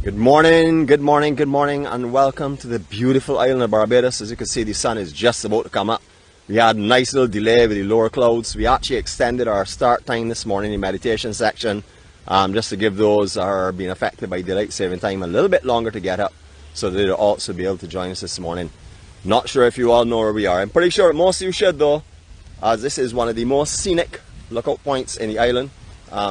Good morning, good morning, good morning, and welcome to the beautiful island of Barbados. As you can see, the sun is just about to come up. We had a nice little delay with the lower clouds. We actually extended our start time this morning in the meditation section, just to give those that are being affected by daylight saving time a little bit longer to get up, so that they'll also be able to join us this morning. Not sure if you all know where we are. I'm pretty sure most of you should though, as this is one of the most scenic lookout points in the island.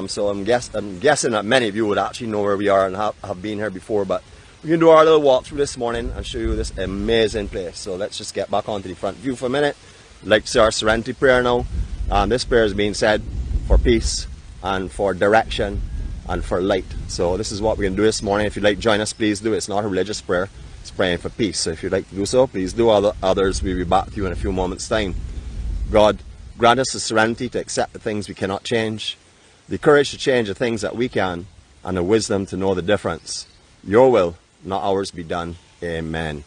So I'm guessing that many of you would actually know where we are and have been here before, but we can do our little walk through this morning and show you this amazing place. So let's just get back onto the front view for a minute. I'd like to say our serenity prayer now. This prayer is being said for peace and for direction and for light. So this is what we're going to do this morning. If you'd like to join us, please do. It's not a religious prayer, it's praying for peace. So if you'd like to do so, please do. Others, we'll be back to you in a few moments' time. God, grant us the serenity to accept the things we cannot change, the courage to change the things that we can, and the wisdom to know the difference. Your will, not ours, be done. Amen.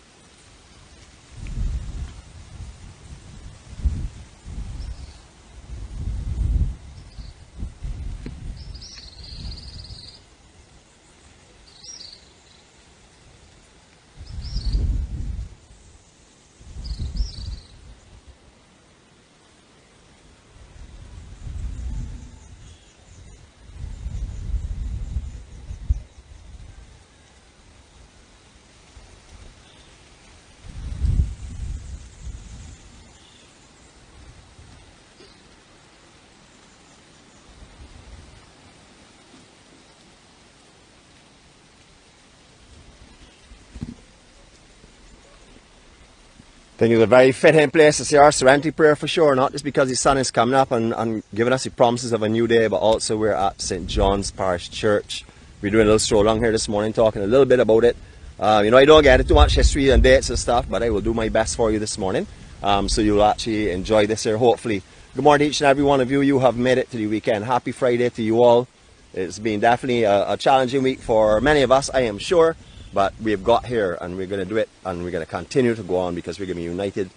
I think it's a very fitting place to say our serenity prayer for sure, not just because the sun is coming up and giving us the promises of a new day, but also we're at St. John's Parish Church. We're doing a little stroll along here this morning, talking a little bit about it. I don't get into too much history and dates and stuff, but I will do my best for you this morning, so you'll actually enjoy this here, hopefully. Good morning to each and every one of you. You have made it to the weekend. Happy Friday to you all. It's been definitely a challenging week for many of us, I am sure. But we've got here and we're going to do it, and we're going to continue to go on because we're going to be united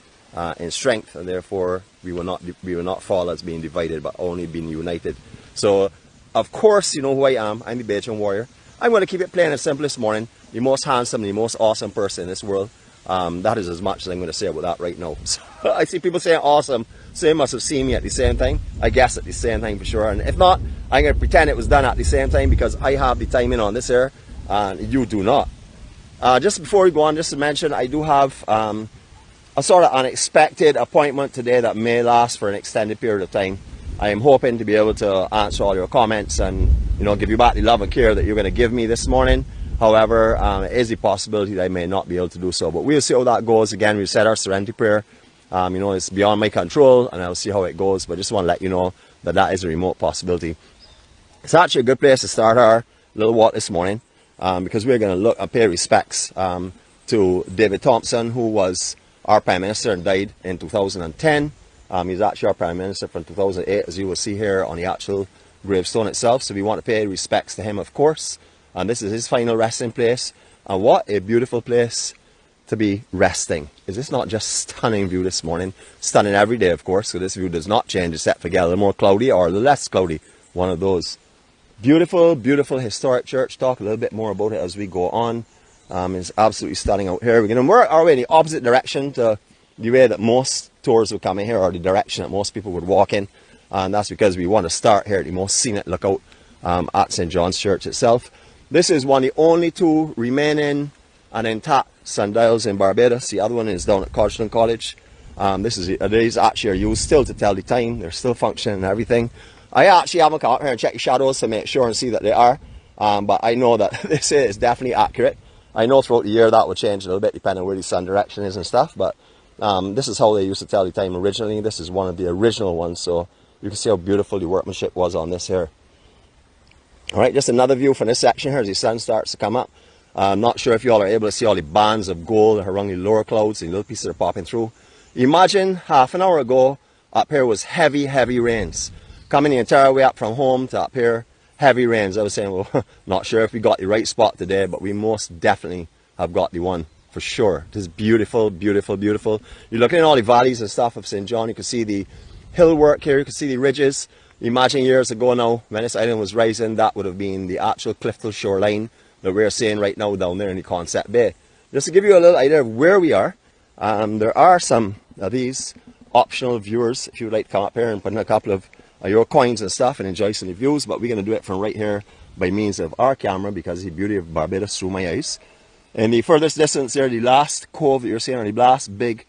in strength, and therefore we will not fall as being divided, but only being united. So, of course, you know who I am. I'm the Bajan warrior. I'm going to keep it plain and simple this morning. The most handsome, the most awesome person in this world. That is as much as I'm going to say about that right now. So, I see people saying awesome, so they must have seen me at the same time. I guess at the same time for sure. And if not, I'm going to pretend it was done at the same time because I have the timing on this here and you do not. Just before we go on, just to mention, I do have a sort of unexpected appointment today that may last for an extended period of time. I am hoping to be able to answer all your comments and, give you back the love and care that you're going to give me this morning. However, it is a possibility that I may not be able to do so, but we'll see how that goes. Again, we've said our serenity prayer. It's beyond my control, and I'll see how it goes, but just want to let you know that that is a remote possibility. It's actually a good place to start our little walk this morning. Because we're going to look and pay respects to David Thompson, who was our Prime Minister and died in 2010. He's actually our Prime Minister from 2008, as you will see here on the actual gravestone itself. So we want to pay respects to him, of course. And this is his final resting place. And what a beautiful place to be resting. Is this not just stunning view this morning? Stunning every day, of course. So this view does not change except for get a little more cloudy or a little less cloudy. One of those. Beautiful, beautiful historic church. Talk a little bit more about it as we go on. It's absolutely stunning out here. We're going to work our way in the opposite direction to the way that most tours would come in here, or the direction that most people would walk in. And that's because we want to start here at the most scenic lookout at St. John's Church itself. This is one of the only two remaining and intact sundials in Barbados. The other one is down at Codgerton College. These actually are used still to tell the time. They're still functioning and everything. I actually haven't come up here and checked the shadows to make sure and see that they are, but I know that this is definitely accurate. I know throughout the year that will change a little bit depending on where the sun direction is and stuff, but this is how they used to tell the time originally. This is one of the original ones, so you can see how beautiful the workmanship was on this here. Alright, just another view from this section here as the sun starts to come up. I'm not sure if you all are able to see all the bands of gold around the lower clouds, the little pieces are popping through. Imagine half an hour ago, up here was heavy, heavy rains. Coming the entire way up from home to up here, heavy rains. I was saying, well, not sure if we got the right spot today, but we most definitely have got the one for sure. It is beautiful, beautiful, beautiful. You're looking at all the valleys and stuff of St. John. You can see the hill work here. You can see the ridges. Imagine years ago now, when this island was rising, that would have been the actual clifftal shoreline that we're seeing right now down there in the Concept Bay. Just to give you a little idea of where we are, there are some of these optional viewers if you would like to come up here and put in a couple of your coins and stuff and enjoy some of the views, but we're going to do it from right here by means of our camera because of the beauty of Barbados through my eyes. In the furthest distance there, the last cove that you're seeing, or the last big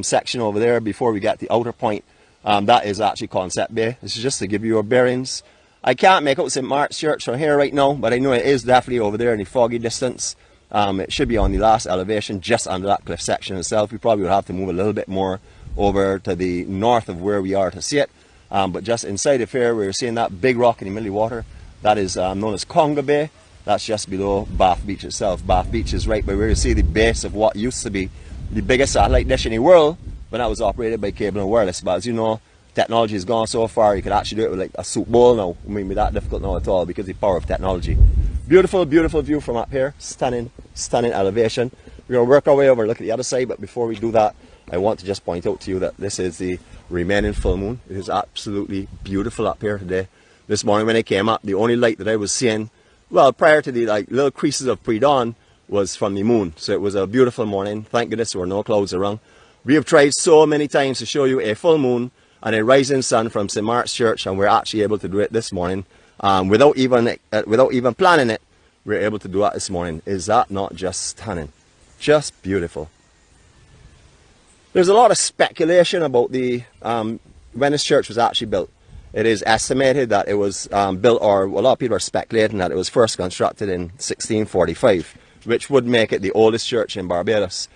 section over there before we get the outer point, that is actually Concept Bay. This is just to give you your bearings. I can't make out St. Mark's Church from here right now, but I know it is definitely over there in the foggy distance. It should be on the last elevation, just under that cliff section itself. We probably would have to move a little bit more over to the north of where we are to see it. But just inside of here, we're seeing that big rock in the middle of the water. That is known as Conga Bay. That's just below Bath Beach itself. Bath Beach is right by where you see the base of what used to be the biggest satellite dish in the world, but that was operated by Cable and Wireless. But as you know, technology has gone so far, you could actually do it with like a soup bowl now. It wouldn't be that difficult now at all because of the power of technology. Beautiful, beautiful view from up here. Stunning, stunning elevation. We're going to work our way over and look at the other side, but before we do that, I want to just point out to you that this is the remaining full moon. It is absolutely beautiful up here today. This morning when I came up, the only light that I was seeing, well, prior to the like little creases of pre-dawn, was from the moon. So it was a beautiful morning. Thank goodness there were no clouds around. We have tried so many times to show you a full moon and a rising sun from St. Mark's Church, and we're actually able to do it this morning without even planning it. We're able to do it this morning. Is that not just stunning? Just beautiful. There's a lot of speculation about the when this church was actually built. It is estimated that it was built, or a lot of people are speculating that it was first constructed in 1645, which would make it the oldest church in Barbados.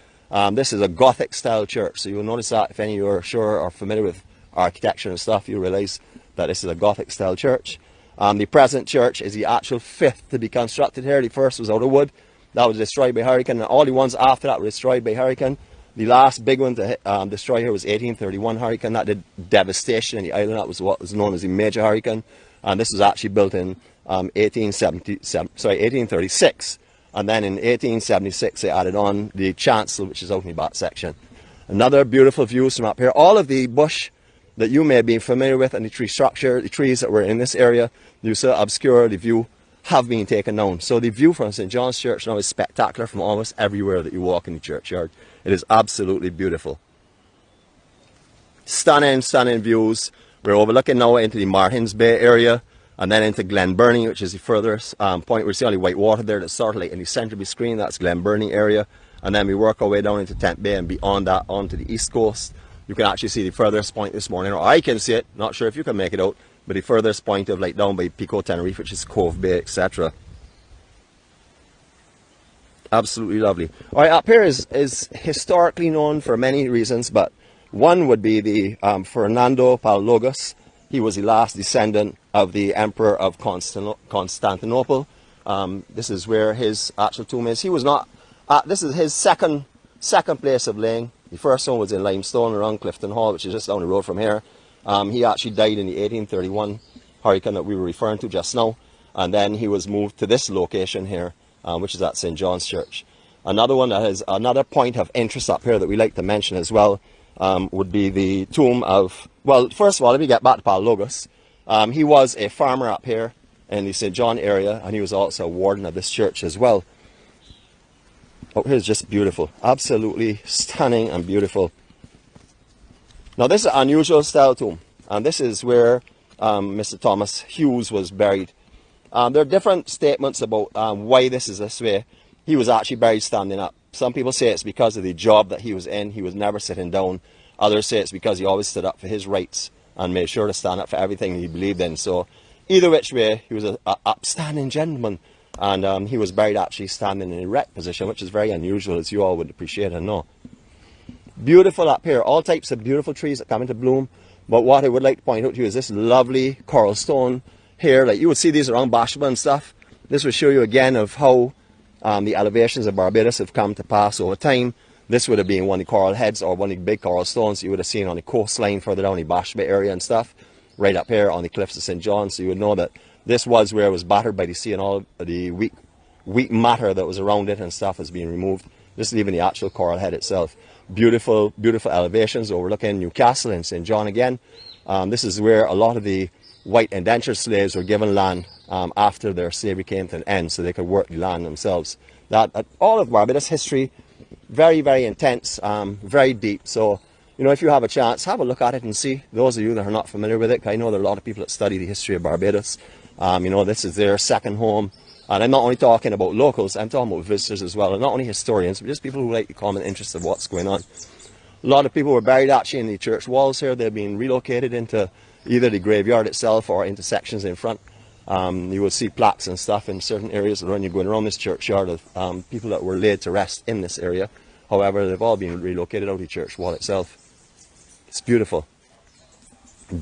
This is a Gothic style church, so you'll notice that if any of you are sure or familiar with architecture and stuff, you realize that this is a Gothic style church. The present church is the actual fifth to be constructed here. The first was out of wood. That was destroyed by hurricane, and all the ones after that were destroyed by hurricane. The last big one to destroy here was 1831 hurricane. That did devastation in the island. That was what was known as the major hurricane. And this was actually built in 1836. And then in 1876 they added on the chancel, which is out in the back section. Another beautiful views from up here. All of the bush that you may be familiar with and the tree structure, the trees that were in this area, you saw obscure the view, have been taken down. So the view from St. John's Church now is spectacular from almost everywhere that you walk in the churchyard. It is absolutely beautiful. Stunning, stunning views. We're overlooking now into the Martins Bay area and then into Glenburnie, which is the furthest point. We're seeing only white water there that's sort of like in the center of the screen. That's Glenburnie area. And then we work our way down into Tent Bay and beyond that onto the east coast. You can actually see the furthest point this morning, or I can see it. Not sure if you can make it out, but the furthest point of like down by Pico Tenerife, which is Cove Bay, etc. Absolutely lovely. All right, up here is historically known for many reasons, but one would be the Fernando Palaeologus. He was the last descendant of the Emperor of Constantinople. This is where his actual tomb is. He was not. This is his second place of laying. The first one was in limestone around Clifton Hall, which is just down the road from here. He actually died in the 1831 hurricane that we were referring to just now, and then he was moved to this location here, which is at St. John's Church. Another one that has another point of interest up here that we like to mention as well would be the tomb of, well, first of all, let me get back to Palaeologus. He was a farmer up here in the St. John area, and he was also a warden of this church as well. Oh, here's just beautiful. Absolutely stunning and beautiful. Now, this is an unusual style tomb, and this is where Mr. Thomas Hughes was buried. There are different statements about why this is this way. He was actually buried standing up. Some people say it's because of the job that he was in. He was never sitting down. Others say it's because he always stood up for his rights and made sure to stand up for everything he believed in. So either which way, he was an upstanding gentleman. And he was buried actually standing in an erect position, which is very unusual, as you all would appreciate and know. Beautiful up here. All types of beautiful trees that come into bloom. But what I would like to point out to you is this lovely coral stone here. Like you would see these around Bashaba and stuff. This will show you again of how the elevations of Barbados have come to pass over time. This would have been one of the coral heads or one of the big coral stones you would have seen on the coastline further down the Bashaba area and stuff. Right up here on the cliffs of St. John. So you would know that this was where it was battered by the sea, and all the weak matter that was around it and stuff has been removed. This is even the actual coral head itself. Beautiful, beautiful elevations overlooking Newcastle and St. John again. This is where a lot of the white indentured slaves were given land after their slavery came to an end, so they could work the land themselves. That all of Barbados history, very, very intense, very deep. So, you know, if you have a chance, have a look at it and see. Those of you that are not familiar with it, I know there are a lot of people that study the history of Barbados. You know, this is their second home. And I'm not only talking about locals, I'm talking about visitors as well. And not only historians, but just people who like the common interest of what's going on. A lot of people were buried actually in the church walls here. They've been relocated into either the graveyard itself or into sections in front. You will see plaques and stuff in certain areas when you're going around this churchyard of people that were laid to rest in this area. However, they've all been relocated out of the church wall itself. It's beautiful.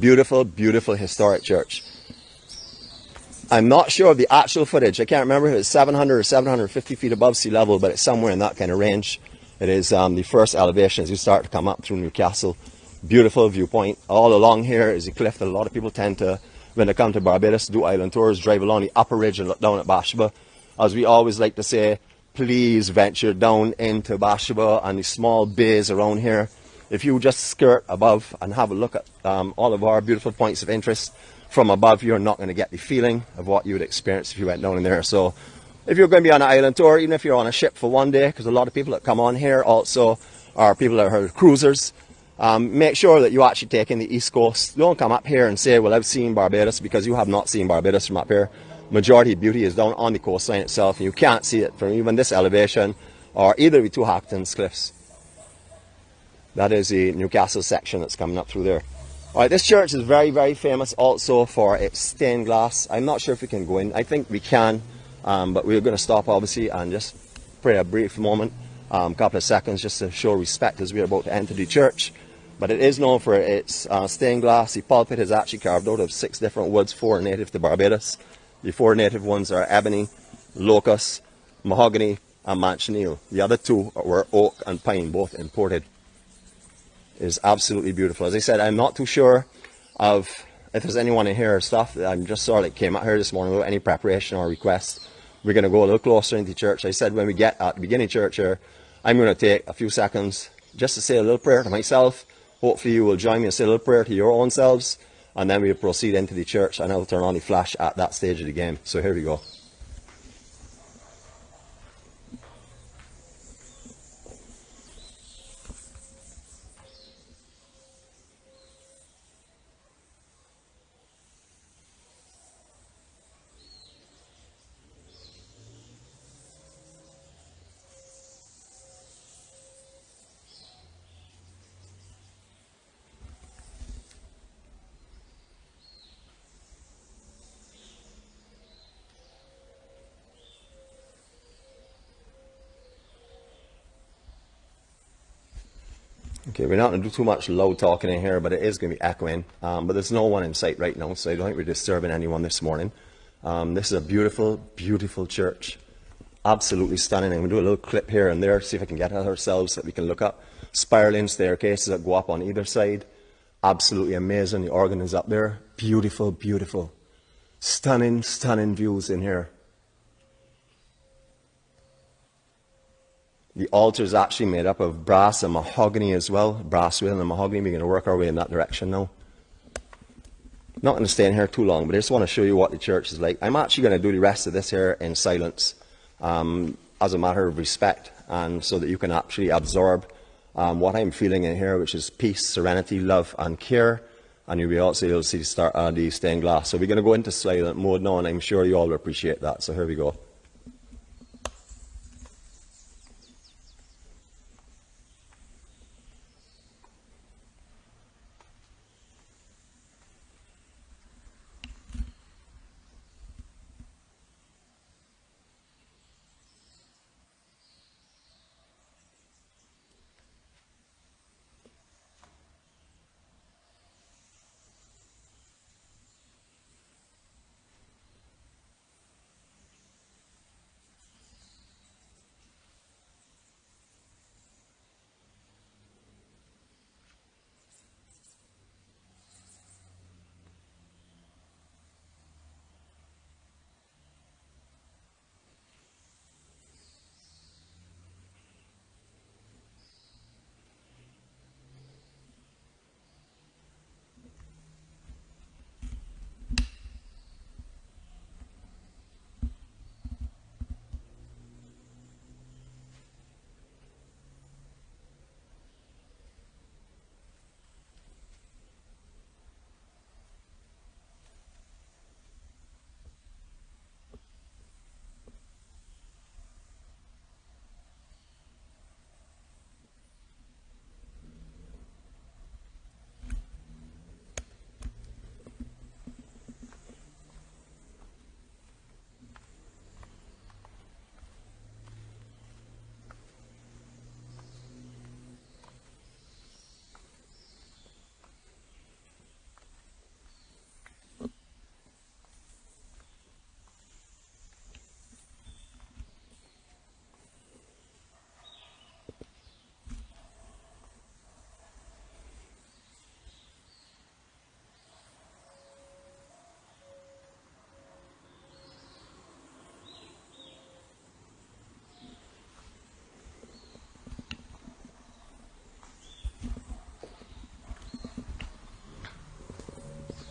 Beautiful, beautiful historic church. I'm not sure of the actual footage. I can't remember if it's 700 or 750 feet above sea level, but it's somewhere in that kind of range. It is the first elevation as you start to come up through Newcastle. Beautiful viewpoint. All along here is a cliff that a lot of people tend to, when they come to Barbados, do island tours, drive along the upper ridge and look down at Bashaba. As we always like to say, please venture down into Bashaba and the small bays around here. If you just skirt above and have a look at all of our beautiful points of interest from above, you're not going to get the feeling of what you would experience if you went down in there. So if you're going to be on an island tour, even if you're on a ship for one day, because a lot of people that come on here also are people that are cruisers, make sure that you actually take in the East Coast. Don't come up here and say, well, I've seen Barbados, because you have not seen Barbados from up here. Majority of beauty is down on the coastline itself, and you can't see it from even this elevation or either of the two Hackton's cliffs. That is the Newcastle section that's coming up through there. Alright, this church is very, very famous also for its stained glass. I'm not sure if we can go in. I think we can, but we're going to stop obviously and just pray a brief moment, couple of seconds, just to show respect as we're about to enter the church. But it is known for its stained glass. The pulpit is actually carved out of 6 different woods, 4 native to Barbados. The 4 native ones are ebony, locust, mahogany, and manchineel. The other 2 were oak and pine, both imported. It is absolutely beautiful. As I said, I'm not too sure of if there's anyone in here or stuff. I'm just sort of like came out here this morning without any preparation or request. We're going to go a little closer into church. I said when we get at the beginning of church here, I'm going to take a few seconds just to say a little prayer to myself. Hopefully you will join me and say a little prayer to your own selves, and then we'll proceed into the church, and I'll turn on the flash at that stage of the game. So here we go. Okay, we're not going to do too much loud talking in here, but it is going to be echoing. But there's no one in sight right now, so I don't think we're disturbing anyone this morning. This is a beautiful, beautiful church. Absolutely stunning. I'm going to do a little clip here and there, see if I can get it ourselves that we can look up. Spiraling staircases that go up on either side. Absolutely amazing. The organ is up there. Beautiful, beautiful. Stunning, stunning views in here. The altar is actually made up of brass and mahogany as well. Brass wheel and mahogany. We're going to work our way in that direction now. Not going to stay in here too long, but I just want to show you what the church is like. I'm actually going to do the rest of this here in silence as a matter of respect, and so that you can actually absorb what I'm feeling in here, which is peace, serenity, love, and care. And you'll be also able to see the stained glass. So we're going to go into silent mode now, and I'm sure you all will appreciate that. So here we go.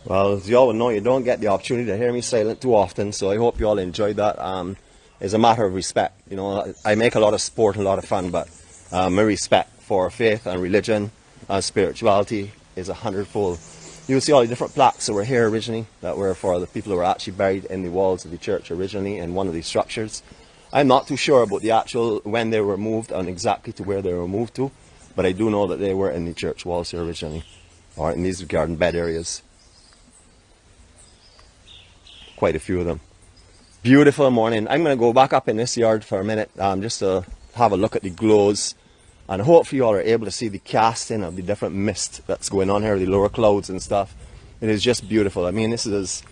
Well, as you all know, you don't get the opportunity to hear me silent too often, so I hope you all enjoyed that. It's a matter of respect. You know, I make a lot of sport and a lot of fun, but my respect for faith and religion and spirituality is 100-fold. You'll see all the different plaques that were here originally, that were for the people who were actually buried in the walls of the church originally in one of these structures. I'm not too sure about the actual, when they were moved and exactly to where they were moved to, but I do know that they were in the church walls here originally, or in these garden bed areas. Quite a few of them. Beautiful morning. I'm going to go back up in this yard for a minute just to have a look at the glows, and hopefully you all are able to see the casting of the different mist that's going on here, the lower clouds and stuff. It is just beautiful. I mean, this is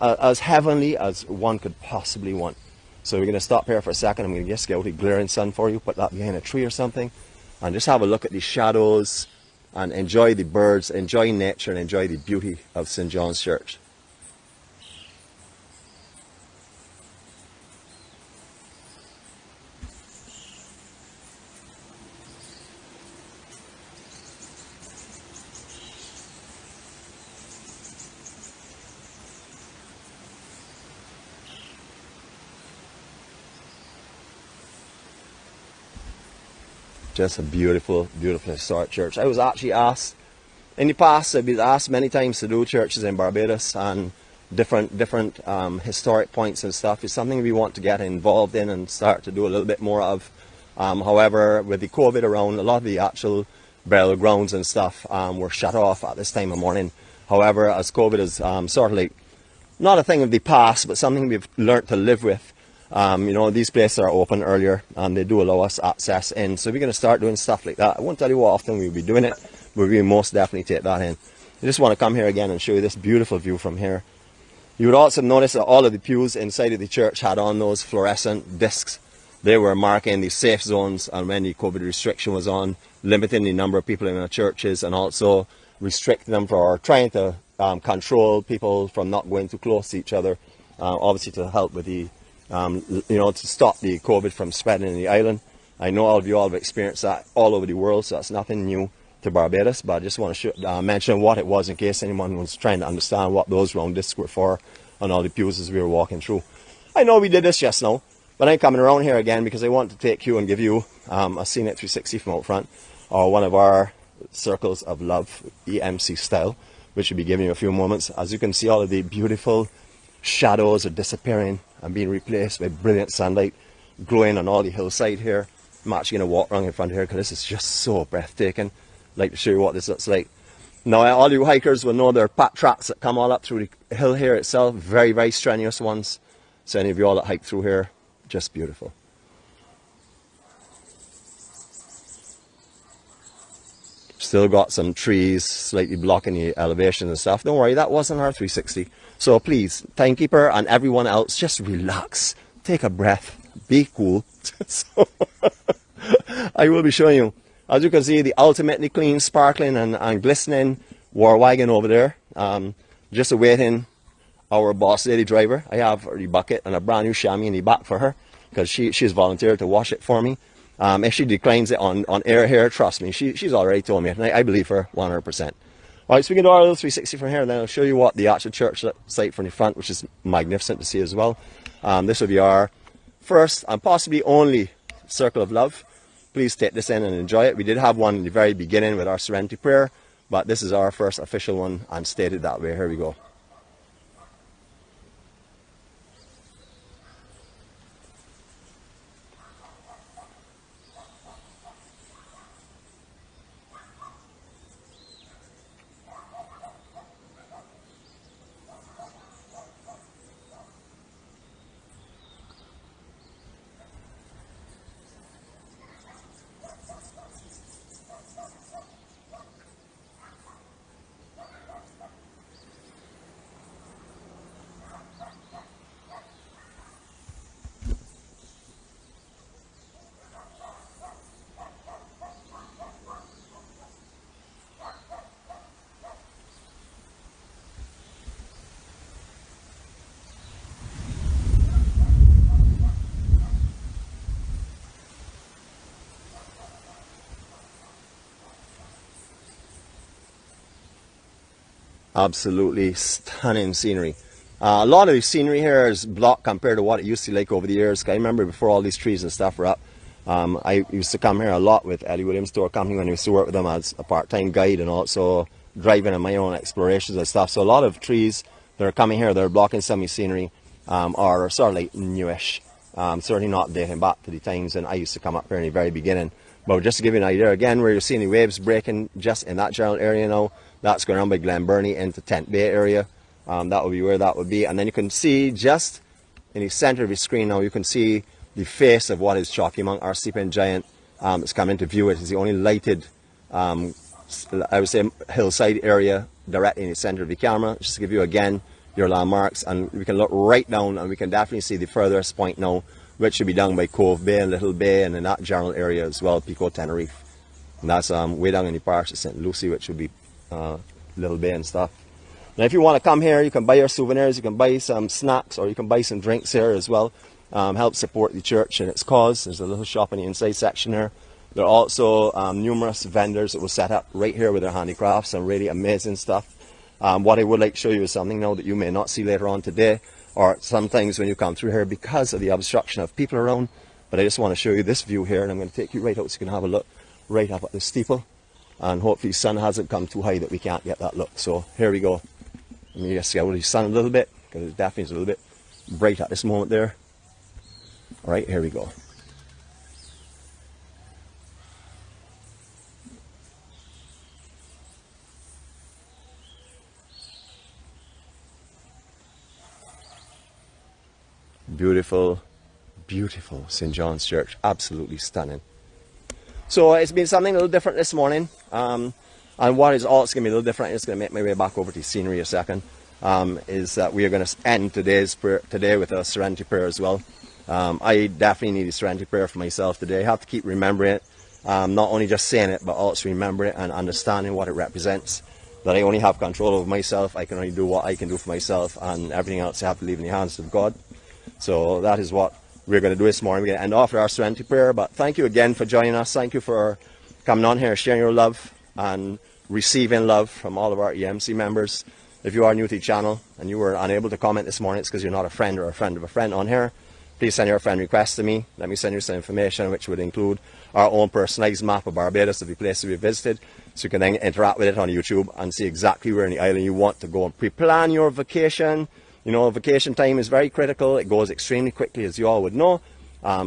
as heavenly as one could possibly want. So we're going to stop here for a second. I'm going to just get out the glaring sun for you, put that behind a tree or something, and just have a look at the shadows and enjoy the birds, enjoy nature, and enjoy the beauty of St. John's Church. Just a beautiful, beautiful historic church. I was actually asked, in the past, I've been asked many times to do churches in Barbados and different historic points and stuff. It's something we want to get involved in and start to do a little bit more of. However, with the COVID around, a lot of the actual burial grounds and stuff were shut off at this time of morning. However, as COVID is sort of like, not a thing of the past, but something we've learnt to live with. You know, these places are open earlier and they do allow us access in. So we're going to start doing stuff like that. I won't tell you how often we'll be doing it, but we most definitely take that in. I just want to come here again and show you this beautiful view from here. You would also notice that all of the pews inside of the church had on those fluorescent discs. They were marking the safe zones and when the COVID restriction was on, limiting the number of people in our churches and also restricting them for trying to control people from not going too close to each other, obviously to help with the you know, to stop the COVID from spreading in the island. I know all of you all have experienced that all over the world, so that's nothing new to Barbados, but I just want to mention what it was in case anyone was trying to understand what those round discs were for on all the pews as we were walking through. I know we did this just now, but I'm coming around here again because I want to take you and give you a scenic 360 from out front, or one of our circles of love, EMC style, which will be giving you a few moments. As you can see, all of the beautiful shadows are disappearing and being replaced by brilliant sunlight glowing on all the hillside here. I'm actually going to walk around in front here because this is just so breathtaking. I'd like to show you what this looks like. Now, all you hikers will know there are pack tracks that come all up through the hill here itself. Very, very strenuous ones. So any of you all that hike through here, just beautiful. Still got some trees slightly blocking the elevation and stuff. Don't worry, that wasn't our 360. So please, timekeeper and everyone else, just relax. Take a breath. Be cool. So, I will be showing you. As you can see, the ultimately clean, sparkling and glistening war wagon over there. Just awaiting our boss lady driver. I have the bucket and a brand new chamois in the back for her because she's volunteered to wash it for me. If she declines it on air here, trust me, she's already told me, and I believe her 100%. Alright, so we can do our little 360 from here, and then I'll show you what the actual church site from the front, which is magnificent to see as well. This will be our first and possibly only circle of love. Please take this in and enjoy it. We did have one in the very beginning with our serenity prayer, but this is our first official one and stated that way. Here we go. Absolutely stunning scenery. A lot of the scenery here is blocked compared to what it used to be like over the years. I remember before all these trees and stuff were up, I used to come here a lot with Eddie Williams Tour Company when I used to work with them as a part-time guide and also driving on my own explorations and stuff. So a lot of trees that are coming here that are blocking some of the scenery are sort of like newish. Certainly not dating back to the times when I used to come up here in the very beginning. But just to give you an idea, again, where you're seeing the waves breaking just in that general area now, that's going around by Glen Burnie into Tent Bay area. That would be where that would be. And then you can see just in the center of your screen now, you can see the face of what is Chalky Monk, our sleeping giant. It's come into view. It is the only lighted, I would say, hillside area directly in the center of the camera. Just to give you again your landmarks, and we can look right down and we can definitely see the furthest point now, which should be down by Cove Bay and Little Bay and in that general area as well, Pico Tenerife. And that's way down in the parish of St. Lucie, which would be Little Bay and stuff. Now if you want to come here, you can buy your souvenirs, you can buy some snacks, or you can buy some drinks here as well. Help support the church and its cause. There's a little shop in the inside section here. There are also numerous vendors that will set up right here with their handicrafts and really amazing stuff. What I would like to show you is something now that you may not see later on today, or sometimes when you come through here because of the obstruction of people around. But I just want to show you this view here, and I'm going to take you right out so you can have a look right up at the steeple. And hopefully the sun hasn't come too high that we can't get that look. So here we go. Let me just get out of the sun a little bit, because it definitely is a little bit bright at this moment there. Alright, here we go. Beautiful, beautiful St. John's Church. Absolutely stunning. So it's been something a little different this morning. And what is also going to be a little different, it's going to make my way back over to scenery a second, is that we are going to end today's prayer today with a serenity prayer as well. I definitely need a serenity prayer for myself today. I have to keep remembering it, not only just saying it, but also remembering it and understanding what it represents. That I only have control over myself, I can only do what I can do for myself, and everything else I have to leave in the hands of God. So that is what we're going to do this morning. We're going to end off with our serenity prayer, but thank you again for joining us. Thank you for coming on here, sharing your love and receiving love from all of our EMC members. If you are new to the channel and you were unable to comment this morning, it's because you're not a friend or a friend of a friend on here. Please send your friend request to me. Let me send you some information which would include our own personalized map of Barbados of the places we visited, so you can then interact with it on YouTube and see exactly where in the island you want to go and pre-plan your vacation. You know, vacation time is very critical. It goes extremely quickly, as you all would know.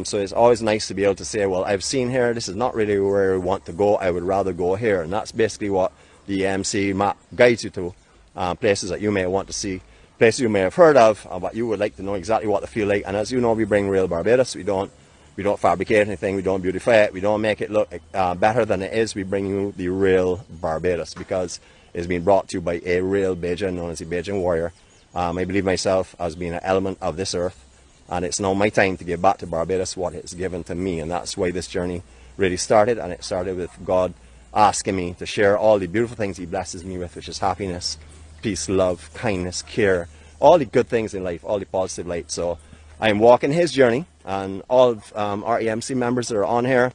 So it's always nice to be able to say, well, I've seen here, this is not really where I want to go, I would rather go here. And that's basically what the EMC map guides you to, places that you may want to see, places you may have heard of, but you would like to know exactly what they feel like. And as you know, we bring real Barbados. We don't fabricate anything, we don't beautify it, we don't make it look better than it is. We bring you the real Barbados, because it's been brought to you by a real Bajan known as the Bajan warrior. I believe myself as being an element of this earth, and it's now my time to give back to Barbados what it's given to me. And that's why this journey really started, and it started with God asking me to share all the beautiful things He blesses me with, which is happiness, peace, love, kindness, care, all the good things in life, all the positive light. So I am walking His journey, and all of our EMC members that are on here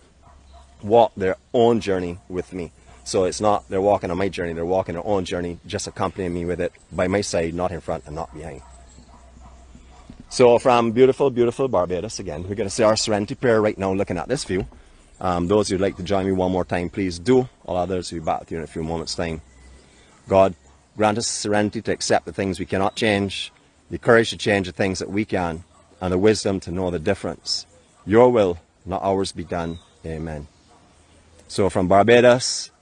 walk their own journey with me. So it's not they're walking on my journey, they're walking their own journey, just accompanying me with it by my side, not in front and not behind. So from beautiful, beautiful Barbados, again, we're going to say our serenity prayer right now looking at this view. Those who'd like to join me one more time, please do. All others will be back with you in a few moments' time. God, grant us serenity to accept the things we cannot change, the courage to change the things that we can, and the wisdom to know the difference. Your will, not ours, be done. Amen. So from Barbados,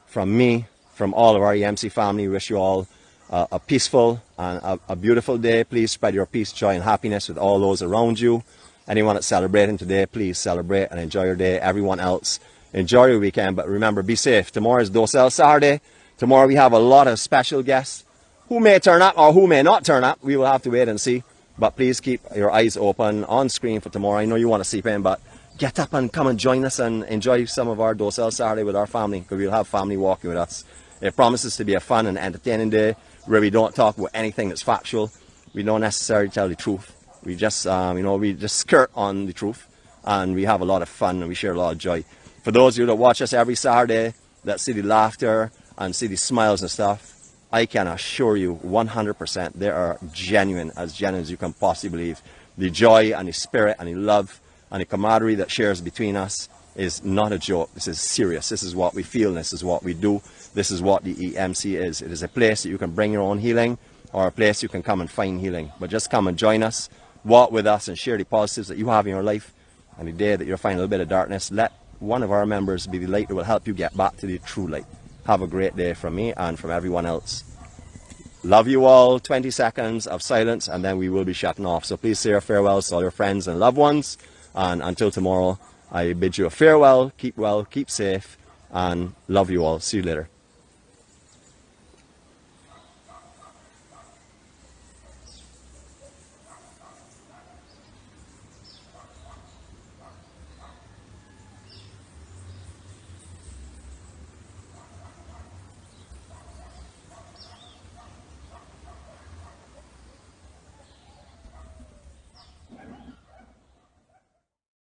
from me, from all of our EMC family, we wish you all a peaceful and a beautiful day. Please spread your peace, joy, and happiness with all those around you. Anyone that's celebrating today, please celebrate and enjoy your day. Everyone else, enjoy your weekend, but remember, be safe. Tomorrow is Docel Saturday. Tomorrow we have a lot of special guests who may turn up or who may not turn up. We will have to wait and see. But please keep your eyes open on screen for tomorrow. I know you want to sleep in, but get up and come and join us and enjoy some of our Docel Saturday with our family, because we'll have family walking with us. It promises to be a fun and entertaining day where we don't talk about anything that's factual. We don't necessarily tell the truth. We just, we just skirt on the truth, and we have a lot of fun and we share a lot of joy. For those of you that watch us every Saturday, that see the laughter and see the smiles and stuff, I can assure you 100% they are genuine as you can possibly believe. The joy and the spirit and the love and the camaraderie that shares between us is not a joke. This is serious. This is what we feel. This is what we do. This is what the EMC is. It is a place that you can bring your own healing, or a place you can come and find healing. But just come and join us, walk with us, and share the positives that you have in your life. And the day that you're finding a little bit of darkness, let one of our members be the light that will help you get back to the true light. Have a great day from me and from everyone else. Love you all. 20 seconds of silence and then we will be shutting off. So please say your farewells to all your friends and loved ones. And until tomorrow, I bid you a farewell. Keep well, keep safe, and love you all. See you later.